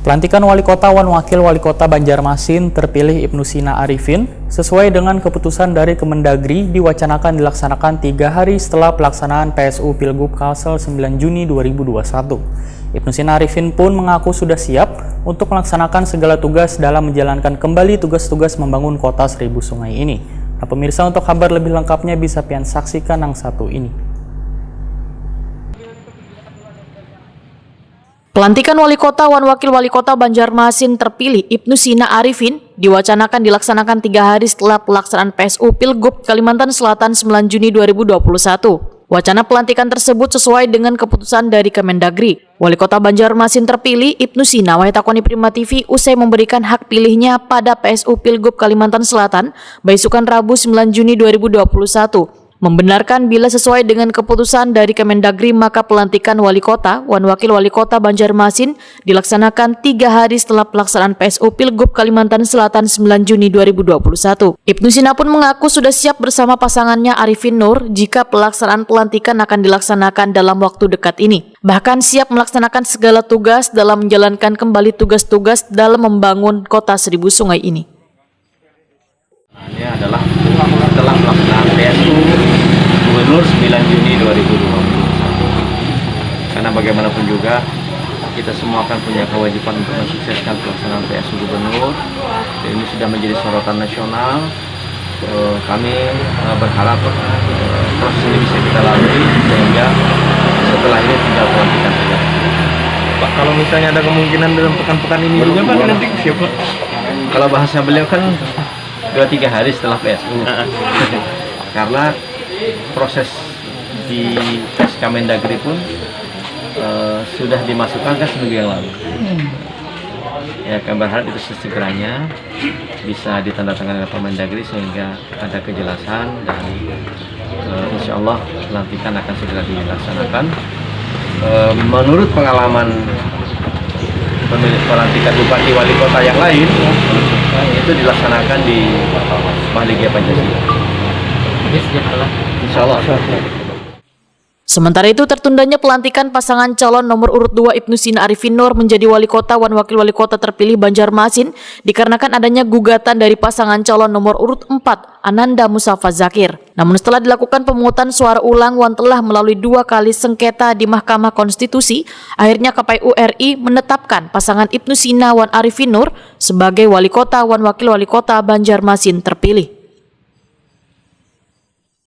Pelantikan Wali Kota wan Wakil Wali Kota Banjarmasin terpilih Ibnu Sina Arifin sesuai dengan keputusan dari Kemendagri diwacanakan dilaksanakan 3 hari setelah pelaksanaan PSU Pilgub Kalsel 9 Juni 2021. Ibnu Sina Arifin pun mengaku sudah siap untuk melaksanakan segala tugas dalam menjalankan kembali tugas-tugas membangun kota seribu sungai ini. Nah, pemirsa, untuk kabar lebih lengkapnya bisa pian saksikan yang satu ini. Pelantikan Wali Kota wan Wakil Wali Kota Banjarmasin terpilih Ibnu Sina Arifin diwacanakan dilaksanakan 3 hari setelah pelaksanaan PSU Pilgub Kalimantan Selatan 9 Juni 2021. Wacana pelantikan tersebut sesuai dengan keputusan dari Kemendagri. Wali Kota Banjarmasin terpilih Ibnu Sina Wahitakoni Prima TV usai memberikan hak pilihnya pada PSU Pilgub Kalimantan Selatan beisukan Rabu 9 Juni 2021. Membenarkan bila sesuai dengan keputusan dari Kemendagri maka pelantikan Wali Kota wan Wakil Wali Kota Banjarmasin dilaksanakan 3 hari setelah pelaksanaan PSU Pilgub Kalimantan Selatan 9 Juni 2021. Ibnu Sina pun mengaku sudah siap bersama pasangannya Arifin Nur jika pelaksanaan pelantikan akan dilaksanakan dalam waktu dekat ini. Bahkan siap melaksanakan segala tugas dalam menjalankan kembali tugas-tugas dalam membangun kota seribu sungai ini. Ini adalah setelah pelaksanaan PSU Gubernur 9 Juni 2021. Karena bagaimanapun juga kita semua akan punya kewajiban untuk mensukseskan pelaksanaan PSU Gubernur. Dan ini sudah menjadi sorotan nasional. Kami berharap proses ini bisa kita lalui sehingga setelah ini tinggal pelantikan saja. Pak, kalau misalnya ada kemungkinan dalam pekan-pekan ini juga Pak nanti siapa? Kalau bahasa beliau kan 2-3 hari setelah PSU. Karena proses di SK Mendagri pun sudah dimasukkan ke seminggu yang lalu. Ya, kami berharap itu sesegeranya bisa ditandatangani oleh Kemendagri sehingga ada kejelasan dan insya Allah pelantikan akan segera dilaksanakan. Menurut pengalaman pelantikan bupati wali kota yang lain itu dilaksanakan di Mahligai Pancasila. Insya Allah. Sementara itu tertundanya pelantikan pasangan calon nomor urut 2 Ibnu Sina Arifin Nur menjadi Wali Kota wan Wakil Wali Kota terpilih Banjarmasin dikarenakan adanya gugatan dari pasangan calon nomor urut 4 Ananda Musafa Zakir. Namun setelah dilakukan pemungutan suara ulang wan telah melalui 2 kali sengketa di Mahkamah Konstitusi, akhirnya KPU RI menetapkan pasangan Ibnu Sina wan Arifin Nur sebagai Wali Kota wan Wakil Wali Kota Banjarmasin terpilih.